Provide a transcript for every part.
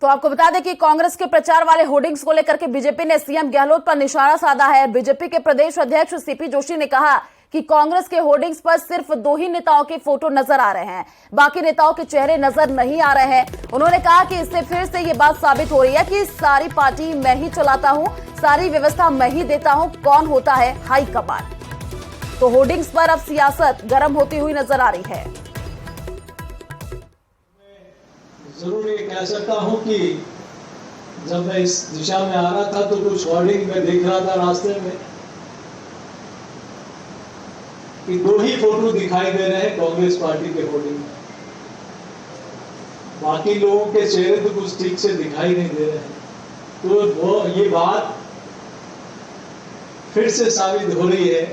तो आपको बता दें कि कांग्रेस के प्रचार वाले होर्डिंग्स को लेकर के बीजेपी ने सीएम गहलोत पर निशाना साधा है। बीजेपी के प्रदेश अध्यक्ष सीपी जोशी ने कहा कि कांग्रेस के होर्डिंग्स पर सिर्फ 2 ही नेताओं के फोटो नजर आ रहे हैं, बाकी नेताओं के चेहरे नजर नहीं आ रहे हैं। उन्होंने कहा कि इससे फिर से ये बात साबित हो रही है कि सारी पार्टी मैं ही चलाता हूं, सारी व्यवस्था मैं ही देता हूं, कौन होता है हाई कमान। तो होर्डिंग्स पर अब सियासत गर्म होती हुई नजर आ रही है। जरूर ये कह सकता हूं कि जब मैं इस दिशा में आ रहा था तो कुछ होर्डिंग में देख रहा था रास्ते में कि 2 ही फोटो दिखाई दे रहे हैं कांग्रेस पार्टी के होर्डिंग में, बाकी लोगों के चेहरे तो कुछ ठीक से दिखाई नहीं दे रहे हैं। तो ये बात फिर से साबित हो रही है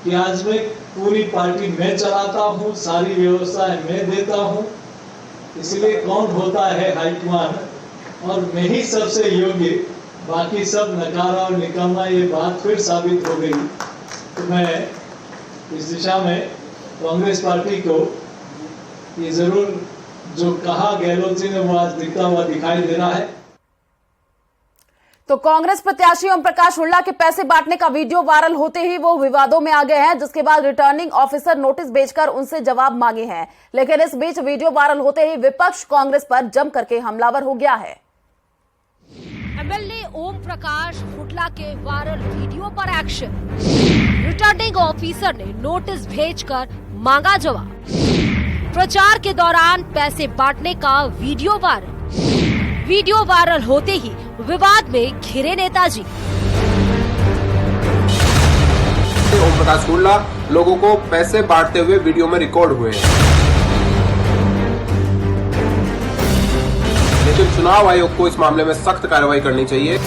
कि आज मैं पूरी पार्टी मैं चलाता हूं, सारी व्यवस्थाएं मैं देता हूं, इसलिए कौन होता है हाईकमान और मैं ही सबसे योग्य, बाकी सब नकारा और निकम्मा, ये बात फिर साबित हो गई। तो मैं इस दिशा में कांग्रेस पार्टी को ये जरूर जो कहा गहलोत जी ने वो आज दिखता हुआ दिखाई दे रहा है। तो कांग्रेस प्रत्याशी ओम प्रकाश हुड्डा के पैसे बांटने का वीडियो वायरल होते ही वो विवादों में आ गए हैं, जिसके बाद रिटर्निंग ऑफिसर नोटिस भेजकर उनसे जवाब मांगे हैं। लेकिन इस बीच वीडियो वायरल होते ही विपक्ष कांग्रेस पर जम करके हमलावर हो गया है। एमएलए ओम प्रकाश हुड्डा के वायरल वीडियो पर एक्शन। रिटर्निंग ऑफिसर ने नोटिस भेजकर मांगा जवाब। प्रचार के दौरान पैसे बांटने का वीडियो वायरल। वीडियो वायरल होते ही विवाद में घिरे नेताजी। ओम प्रकाश हुड्डा लोगों को पैसे बांटते हुए वीडियो में रिकॉर्ड हुए हैं, लेकिन चुनाव आयोग को इस मामले में सख्त कार्रवाई करनी चाहिए।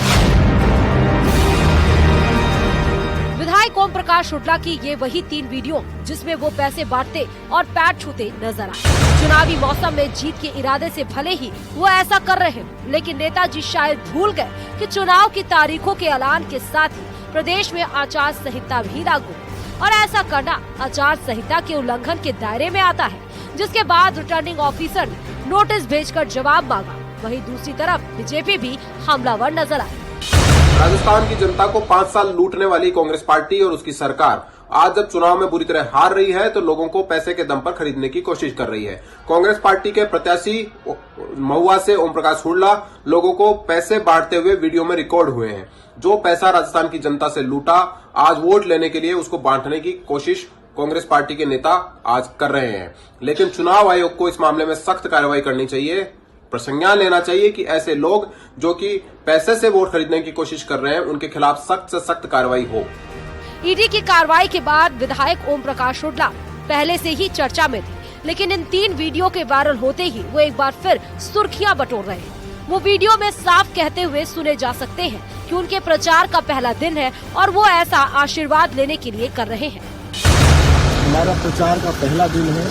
विधायक ओम प्रकाश हुड्डा की ये वही 3 वीडियो जिसमें वो पैसे बांटते और पैर छूते नजर आए। चुनावी मौसम में जीत के इरादे से भले ही वो ऐसा कर रहे हैं, लेकिन नेताजी शायद भूल गए कि चुनाव की तारीखों के ऐलान के साथ ही प्रदेश में आचार संहिता भी लागू है और ऐसा करना आचार संहिता के उल्लंघन के दायरे में आता है, जिसके बाद रिटर्निंग ऑफिसर ने नोटिस भेजकर जवाब मांगा। वहीं दूसरी तरफ बीजेपी भी हमलावर नजर आई। राजस्थान की जनता को 5 साल लूटने वाली कांग्रेस पार्टी और उसकी सरकार आज जब चुनाव में बुरी तरह हार रही है तो लोगों को पैसे के दम पर खरीदने की कोशिश कर रही है। कांग्रेस पार्टी के प्रत्याशी महुआ से ओम प्रकाश हुड्डा लोगों को पैसे बांटते हुए वीडियो में रिकॉर्ड हुए हैं। जो पैसा राजस्थान की जनता से लूटा, आज वोट लेने के लिए उसको बांटने की कोशिश कांग्रेस पार्टी के नेता आज कर रहे हैं। लेकिन चुनाव आयोग को इस मामले में सख्त कार्रवाई करनी चाहिए। प्रसंज्ञान लेना चाहिए कि ऐसे लोग जो कि पैसे से वोट खरीदने की कोशिश कर रहे हैं, उनके खिलाफ सख्त से सख्त कार्रवाई हो। ईडी की कार्रवाई के बाद विधायक ओम प्रकाश हुड्डा पहले से ही चर्चा में थे, लेकिन इन 3 वीडियो के वायरल होते ही वो एक बार फिर सुर्खियां बटोर रहे हैं। वो वीडियो में साफ कहते हुए सुने जा सकते हैं कि उनके प्रचार का पहला दिन है और वो ऐसा आशीर्वाद लेने के लिए कर रहे हैं। हमारा प्रचार का पहला दिन है।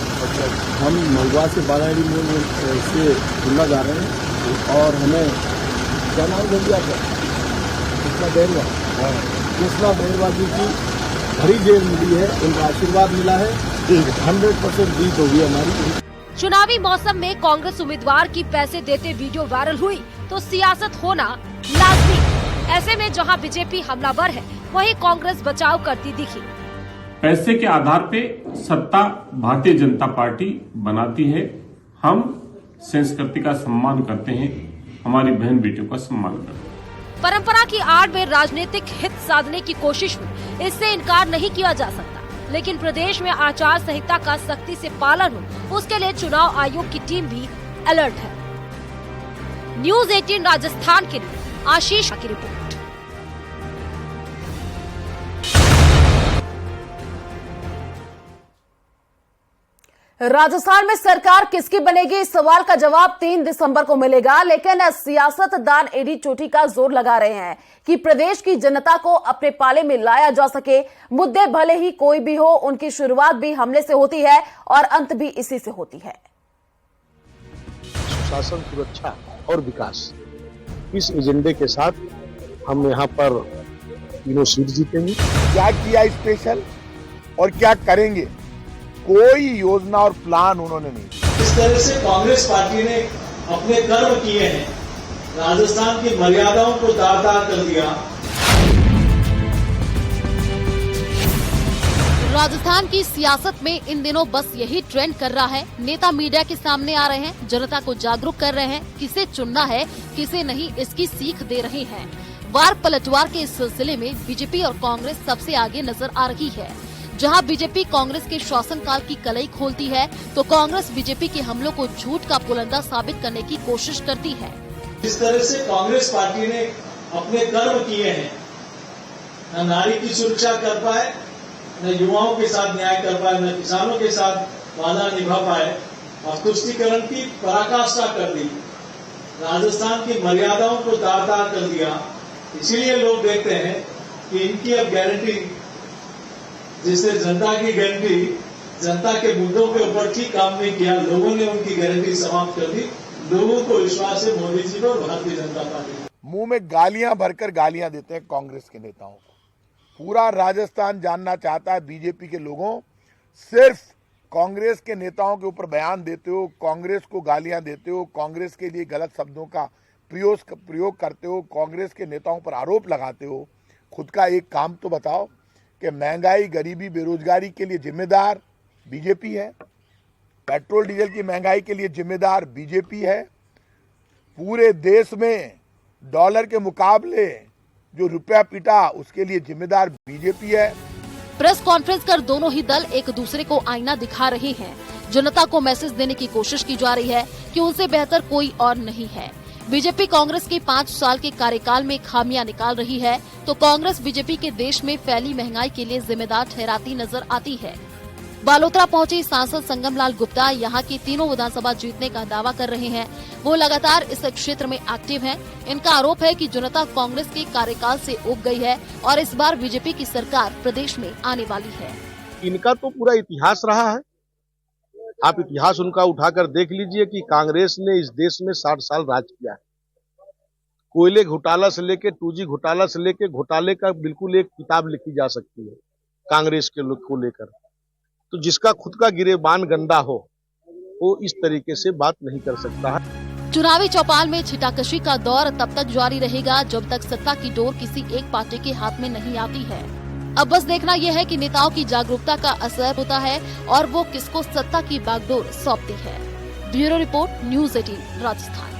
हम महुआ से बालाडी मोड़ से खुलना जा रहे हैं और हमें क्या नाम दे दिया था, कृष्णा बेरवा जी की भरी जेल मिली है, उनका आशीर्वाद मिला है, 100% जीत होगी हमारी। चुनावी मौसम में कांग्रेस उम्मीदवार की पैसे देते वीडियो वायरल हुई तो सियासत होना लाजमी। ऐसे में जहां बीजेपी हमलावर है, वहीं कांग्रेस बचाव करती दिखी। पैसे के आधार पे सत्ता भारतीय जनता पार्टी बनाती है। हम संस्कृति का सम्मान करते हैं, हमारी बहन बेटियों का सम्मान करते हैं। परंपरा की आड़ में राजनीतिक हित साधने की कोशिश में इससे इनकार नहीं किया जा सकता, लेकिन प्रदेश में आचार संहिता का सख्ती से पालन हो, उसके लिए चुनाव आयोग की टीम भी अलर्ट है। न्यूज़ 18 राजस्थान के लिए आशीष की रिपोर्ट। राजस्थान में सरकार किसकी बनेगी, इस सवाल का जवाब 3 दिसंबर को मिलेगा। लेकिन सियासतदान एडी चोटी का जोर लगा रहे हैं कि प्रदेश की जनता को अपने पाले में लाया जा सके। मुद्दे भले ही कोई भी हो, उनकी शुरुआत भी हमले से होती है और अंत भी इसी से होती है। सुशासन, सुरक्षा और विकास, इस एजेंडे के साथ हम यहाँ पर तीनों सीट जीतेंगे। क्या किया स्पेशल और क्या करेंगे, कोई योजना और प्लान उन्होंने नहीं। इस तरह से कांग्रेस पार्टी ने अपने कर्म किए हैं राजस्थान की मर्यादाओं को तार-तार कर दिया। राजस्थान की सियासत में इन दिनों बस यही ट्रेंड कर रहा है। नेता मीडिया के सामने आ रहे हैं, जनता को जागरूक कर रहे हैं, किसे चुनना है किसे नहीं इसकी सीख दे रहे हैं। वार पलटवार के इस सिलसिले में बीजेपी और कांग्रेस सबसे आगे नजर आ रही है। जहां बीजेपी कांग्रेस के शासनकाल की कलई खोलती है तो कांग्रेस बीजेपी के हमलों को झूठ का पुलंदा साबित करने की कोशिश करती है। जिस तरह से कांग्रेस पार्टी ने अपने कर्म किए हैं, न नारी की सुरक्षा कर पाए, न युवाओं के साथ न्याय कर पाए, न किसानों के साथ वादा निभा पाए और तुष्टीकरण की पराकाष्ठा कर दी, राजस्थान की मर्यादाओं को तार-तार कर दिया। इसीलिए लोग देखते हैं कि इनकी अब गारंटी, जिससे जनता की गारंटी, जनता के मुद्दों के ऊपर ठीक काम नहीं किया, लोगों ने उनकी गारंटी समाप्त कर दी। लोगों को विश्वास है मोदी जी पर, भारतीय जनता पार्टी। मुंह में गालियां भरकर गालियां देते हैं कांग्रेस के नेताओं को। पूरा राजस्थान जानना चाहता है बीजेपी के लोगों, सिर्फ कांग्रेस के नेताओं के ऊपर बयान देते हो, कांग्रेस को गालियां देते हो, कांग्रेस के लिए गलत शब्दों का प्रयोग करते हो, कांग्रेस के नेताओं पर आरोप लगाते हो। खुद का एक काम तो बताओ कि महंगाई, गरीबी, बेरोजगारी के लिए जिम्मेदार बीजेपी है, पेट्रोल डीजल की महंगाई के लिए जिम्मेदार बीजेपी है, पूरे देश में डॉलर के मुकाबले जो रुपया पिटा उसके लिए जिम्मेदार बीजेपी है। प्रेस कॉन्फ्रेंस कर दोनों ही दल एक दूसरे को आईना दिखा रहे हैं। जनता को मैसेज देने की कोशिश की जा रही है कि उनसे बेहतर कोई और नहीं है। बीजेपी कांग्रेस के 5 साल के कार्यकाल में खामियां निकाल रही है तो कांग्रेस बीजेपी के देश में फैली महंगाई के लिए जिम्मेदार ठहराती नजर आती है। बालोतरा पहुंचे सांसद संगमलाल गुप्ता यहां की तीनों विधानसभा जीतने का दावा कर रहे हैं। वो लगातार इस क्षेत्र में एक्टिव हैं। इनका आरोप है कि जनता कांग्रेस के कार्यकाल से ऊब गई है और इस बार बीजेपी की सरकार प्रदेश में आने वाली है। इनका तो पूरा इतिहास रहा है, आप इतिहास उनका उठाकर देख लीजिए कि कांग्रेस ने इस देश में 60 साल राज किया है। कोयले घोटाला से लेके 2G घोटाला से लेके घोटाले का बिल्कुल एक किताब लिखी जा सकती है कांग्रेस के लोग को लेकर। तो जिसका खुद का गिरेबान गंदा हो वो इस तरीके से बात नहीं कर सकता है। चुनावी चौपाल में छिटाकशी का दौर तब तक जारी रहेगा जब तक सत्ता की डोर किसी एक पार्टी के हाथ में नहीं आती है। अब बस देखना यह है कि नेताओं की जागरूकता का असर होता है और वो किसको सत्ता की बागडोर सौंपती है। Bureau report, news 18 Rajasthan.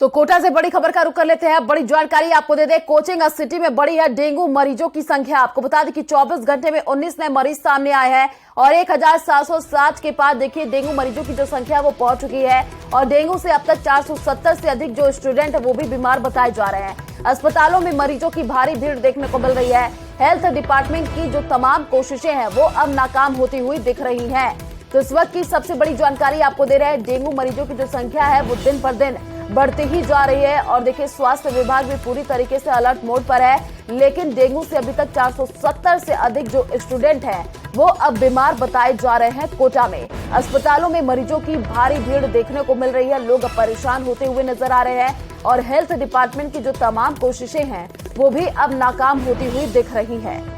तो कोटा से बड़ी खबर का रुख कर लेते हैं। बड़ी जानकारी आपको दे दें, कोचिंग सिटी में बढ़ी है डेंगू मरीजों की संख्या। आपको बता दें कि 24 घंटे में 19 नए मरीज सामने आए हैं और 1760 के पास देखिए डेंगू मरीजों की जो संख्या वो पहुंच चुकी है और डेंगू से अब तक 470 से अधिक जो स्टूडेंट है वो भी बीमार बताए जा रहे हैं। अस्पतालों में मरीजों की भारी भीड़ देखने को मिल रही है। हेल्थ डिपार्टमेंट की जो तमाम कोशिशें हैं वो अब नाकाम होती हुई दिख रही है। तो इस वक्त की सबसे बड़ी जानकारी आपको दे रहे हैं, डेंगू मरीजों की जो संख्या है वो दिन पर दिन बढ़ती ही जा रही है और देखिए स्वास्थ्य विभाग भी पूरी तरीके से अलर्ट मोड पर है, लेकिन डेंगू से अभी तक 470 से अधिक जो स्टूडेंट हैं वो अब बीमार बताए जा रहे हैं। कोटा में अस्पतालों में मरीजों की भारी भीड़ देखने को मिल रही है, लोग परेशान होते हुए नजर आ रहे हैं और हेल्थ डिपार्टमेंट की जो तमाम कोशिशें हैं वो भी अब नाकाम होती हुई दिख रही है।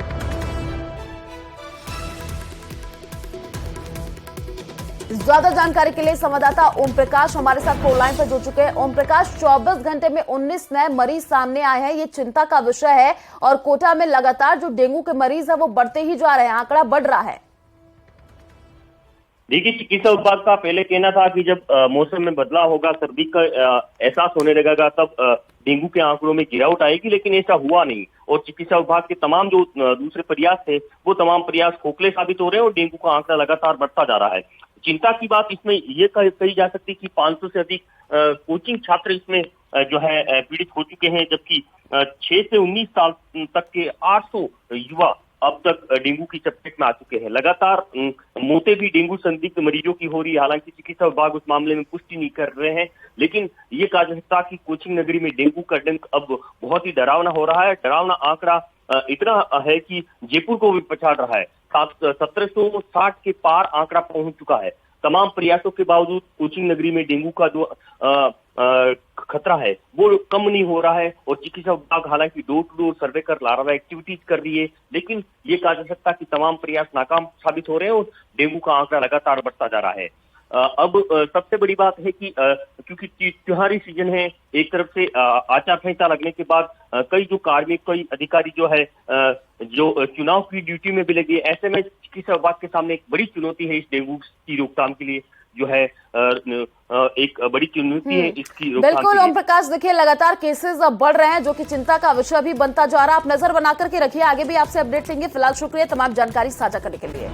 ज्यादा जानकारी के लिए संवाददाता ओम प्रकाश हमारे साथ फोन लाइन पर जुड़ चुके हैं। ओम प्रकाश, 24 घंटे में 19 नए मरीज सामने आए हैं, ये चिंता का विषय है और कोटा में लगातार जो डेंगू के मरीज है वो बढ़ते ही जा रहे हैं, आंकड़ा बढ़ रहा है। देखिए, चिकित्सा विभाग का पहले कहना था कि जब मौसम में बदलाव होगा, सर्दी का एहसास होने लगेगा, तब डेंगू के आंकड़ों में गिरावट आएगी, लेकिन ऐसा हुआ नहीं और चिकित्सा विभाग के तमाम जो दूसरे प्रयास थे वो तमाम प्रयास खोखले साबित हो रहे हैं और डेंगू का आंकड़ा लगातार बढ़ता जा रहा है। चिंता की बात इसमें ये कही जा सकती है कि 500 से अधिक कोचिंग छात्र इसमें जो है पीड़ित हो चुके हैं, जबकि 6 से 19 साल तक के 800 युवा अब तक डेंगू की चपेट में आ चुके हैं। लगातार मौतें भी डेंगू संदिग्ध मरीजों की हो रही है। हालांकि चिकित्सा विभाग उस मामले में पुष्टि नहीं कर रहे हैं, लेकिन ये कहा जा सकता है कि कोचिंग नगरी में डेंगू का डंक अब बहुत ही डरावना हो रहा है। डरावना आंकड़ा इतना है कि जयपुर को भी पछाड़ रहा है। 1760 के पार आंकड़ा पहुंच चुका है। तमाम प्रयासों के बावजूद कोचिंग नगरी में डेंगू का जो खतरा है वो कम नहीं हो रहा है। और चिकित्सा विभाग हालांकि डोर टू डोर सर्वे कर लार्वा एक्टिविटीज कर रही है, लेकिन ये कहा जा सकता है कि तमाम प्रयास नाकाम साबित हो रहे हैं और डेंगू का आंकड़ा लगातार बढ़ता जा रहा है। अब सबसे बड़ी बात है कि क्योंकि त्योहारी सीजन है, एक तरफ से आचार संहिता लगने के बाद कई जो कार्मिक, कई अधिकारी जो है जो चुनाव की ड्यूटी में भी लगे, ऐसे में चिकित्सा विभाग के सामने एक बड़ी चुनौती है इस डेंगू की रोकथाम के लिए, जो है एक बड़ी चुनौती है इसकी रोकथाम। बिल्कुल ओम प्रकाश, देखिए लगातार केसेस अब बढ़ रहे हैं जो कि चिंता का विषय भी बनता जा रहा है। आप नजर बना करके रखिए, आगे भी आपसे अपडेट लेंगे। फिलहाल शुक्रिया तमाम जानकारी साझा करने के लिए।